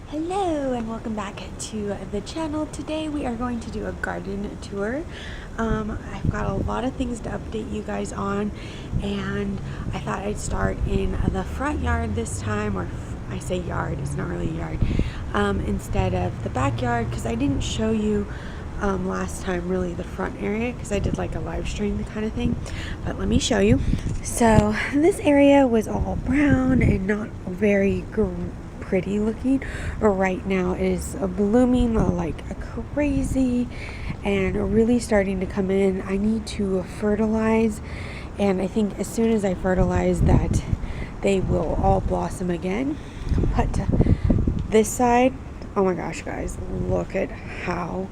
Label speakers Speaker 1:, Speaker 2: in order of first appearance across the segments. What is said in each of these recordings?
Speaker 1: Hello and welcome back to the channel. Today we are going to do a garden tour. I've got a lot of things to update you guys on, and I thought I'd start in the front yard this time, or I say yard, it's not really a yard, instead of the backyard, because I didn't show you last time really the front area because I did like a live stream kind of thing, but let me show you. So this area was all brown and not very pretty looking. Right now it is blooming like crazy and really starting to come in. I need to fertilize, and I think as soon as I fertilize that they will all blossom again. But this side, oh my gosh guys, look at how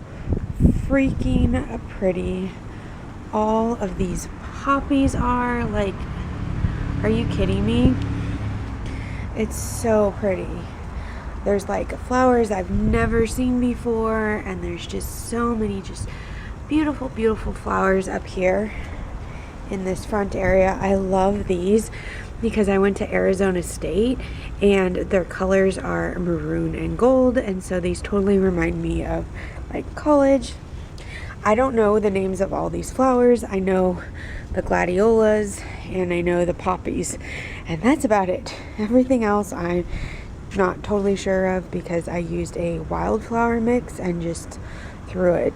Speaker 1: freaking pretty all of these poppies are. Like, are you kidding me? It's so pretty. There's like flowers I've never seen before, and there's just so many just beautiful flowers up here in this front area. I love these because I went to Arizona State and their colors are maroon and gold, and so these totally remind me of like college. I don't know the names of all these flowers. I know the gladiolas and I know the poppies, and that's about it. Everything else I'm not totally sure of because I used a wildflower mix and just threw it.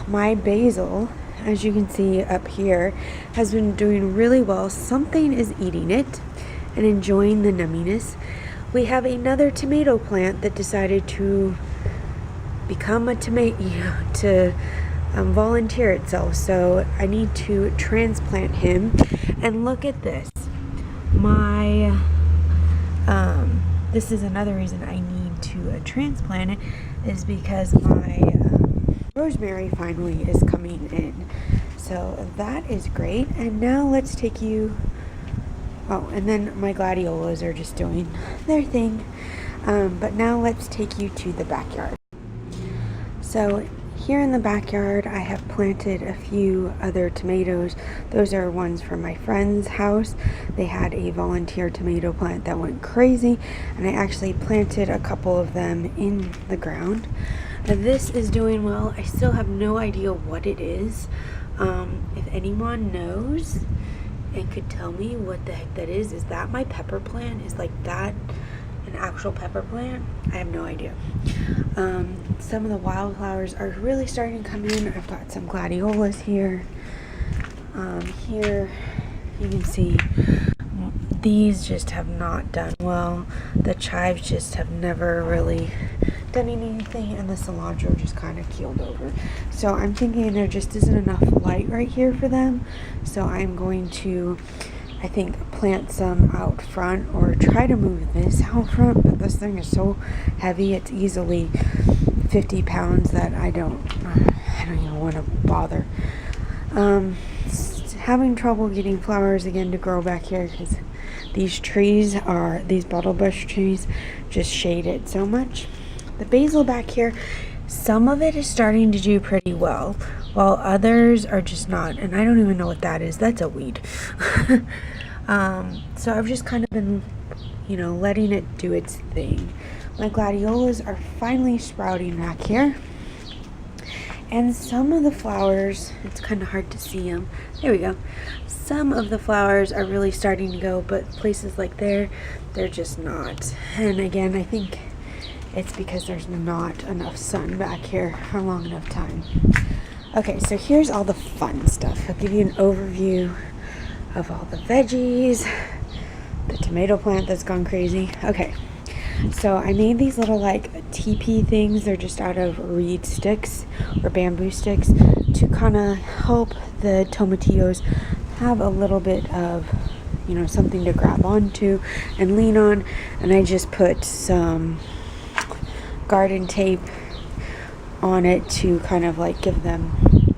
Speaker 1: My basil, as you can see up here, has been doing really well. Something is eating it and enjoying the numminess. We have another tomato plant that decided to become a tomato, to volunteer itself, so I need to transplant him. And look at this, my this is another reason I need to transplant it, is because my rosemary finally is coming in, so that is great. And now let's take you, oh, and then my gladiolas are just doing their thing, but now let's take you to the backyard. So here in the backyard, I have planted a few other tomatoes. Those are ones from my friend's house. They had a volunteer tomato plant that went crazy, and I actually planted a couple of them in the ground. Now, this is doing well. I still have no idea what it is. If anyone knows and could tell me what the heck that is that my pepper plant? Is like that an actual pepper plant? I have no idea. Some of the wildflowers are really starting to come in. I've got some gladiolas here. Here you can see these just have not done well. The chives just have never really done anything, and the cilantro just kind of keeled over. So I'm thinking there just isn't enough light right here for them. So I'm going to, I think, plant some out front, or try to move this out front, but this thing is so heavy, it's easily 50 pounds that I don't even want to bother. Having trouble getting flowers again to grow back here because these bottle bush trees just shade it so much. The basil back here, some of it is starting to do pretty well, while others are just not, and I don't even know what that is. That's a weed. So I've just kind of been, letting it do its thing. My gladiolas are finally sprouting back here, and some of the flowers, it's kind of hard to see them. There we go. Some of the flowers are really starting to go, but places like they're just not. And again, I think it's because there's not enough sun back here for a long enough time. Okay, so here's all the fun stuff. I'll give you an overview of all the veggies, the tomato plant that's gone crazy. Okay, so I made these little like teepee things. They're just out of reed sticks or bamboo sticks to kind of help the tomatillos have a little bit of, something to grab onto and lean on. And I just put some garden tape on it to kind of like give them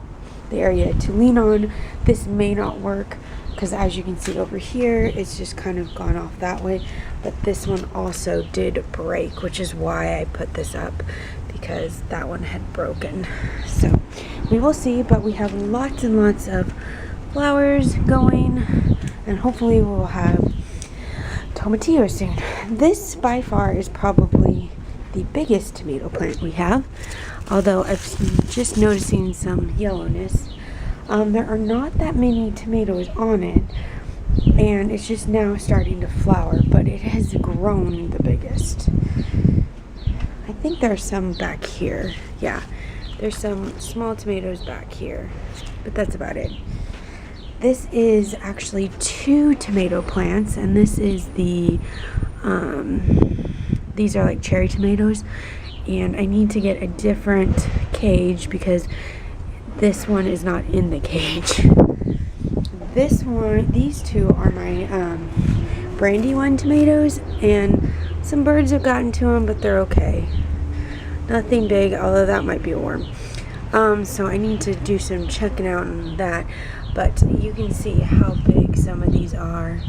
Speaker 1: the area to lean on. This may not work because, as you can see over here, it's just kind of gone off that way, but this one also did break, which is why I put this up, because that one had broken. So we will see, but we have lots and lots of flowers going, and hopefully we'll have tomatillos soon. This by far is probably the biggest tomato plant we have, although I'm just noticing some yellowness. There are not that many tomatoes on it, and it's just now starting to flower, but it has grown the biggest. I think there's some back here. Yeah, there's some small tomatoes back here, but that's about it. This is actually 2 tomato plants, and this is the these are like cherry tomatoes, and I need to get a different cage because this one is not in the cage. These 2 are my Brandywine tomatoes, and some birds have gotten to them, but they're okay. Nothing big, although that might be a worm. So I need to do some checking out on that, but you can see how big some of these are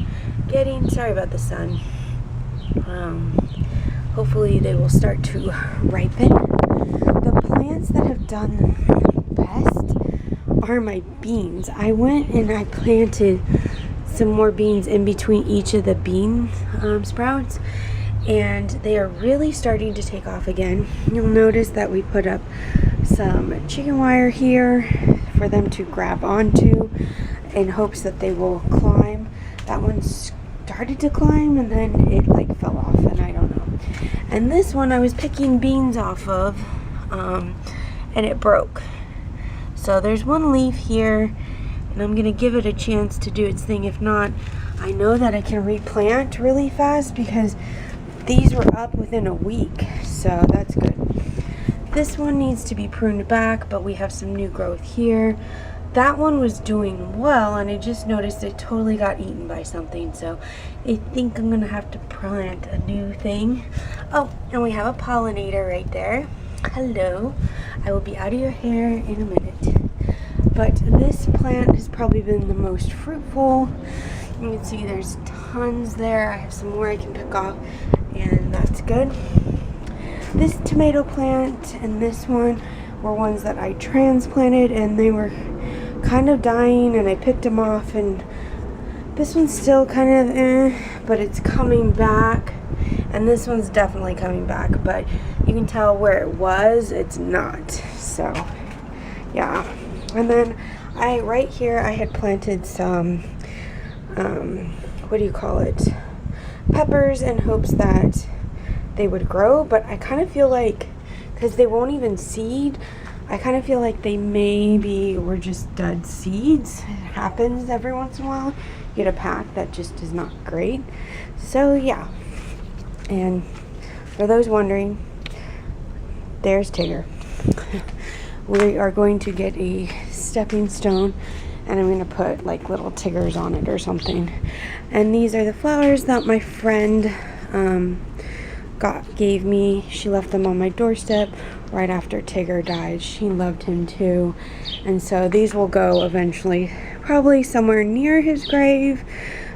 Speaker 1: getting. Sorry about the sun. Hopefully they will start to ripen. The plants that have done best are my beans. I went and I planted some more beans in between each of the bean sprouts, and they are really starting to take off again. You'll notice that we put up some chicken wire here for them to grab onto in hopes that they will climb. That one started to climb and then it like fell off, and I don't know. And this one I was picking beans off of and it broke. So there's one leaf here, and I'm gonna give it a chance to do its thing. If not, I know that I can replant really fast because these were up within a week, so that's good. This one needs to be pruned back, but we have some new growth here. That one was doing well, and I just noticed it totally got eaten by something, so I think I'm gonna have to plant a new thing. Oh, and we have a pollinator right there. Hello. I will be out of your hair in a minute. But this plant has probably been the most fruitful. You can see there's tons there. I have some more I can pick off, and that's good. This tomato plant and this one were ones that I transplanted, and they were kind of dying, and I picked them off, and this one's still kind of but it's coming back, and this one's definitely coming back, but you can tell where it was, it's not. So yeah. And then right here I had planted some what do you call it, peppers, in hopes that they would grow, but I kind of feel like, because they won't even seed, I kind of feel like they maybe were just dud seeds. It happens every once in a while. You get a pack that just is not great. So yeah. And for those wondering, there's Tigger. We are going to get a stepping stone, and I'm going to put like little Tiggers on it or something. And these are the flowers that my friend gave me. She left them on my doorstep right after Tigger died. She loved him too, and so these will go eventually, probably somewhere near his grave,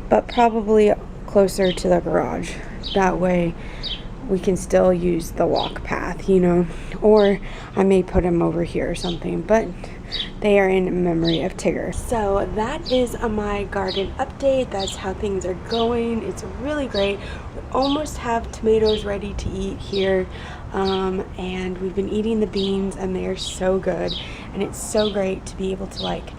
Speaker 1: but probably closer to the garage. That way we can still use the walk path, you know, or I may put him over here or something, but they are in memory of Tigger. So that is my garden update. That's how things are going. It's really great. We almost have tomatoes ready to eat here, and we've been eating the beans, and they are so good, and it's so great to be able to like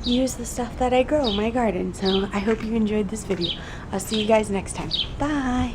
Speaker 1: use the stuff that I grow in my garden. So I hope you enjoyed this video. I'll see you guys next time. Bye.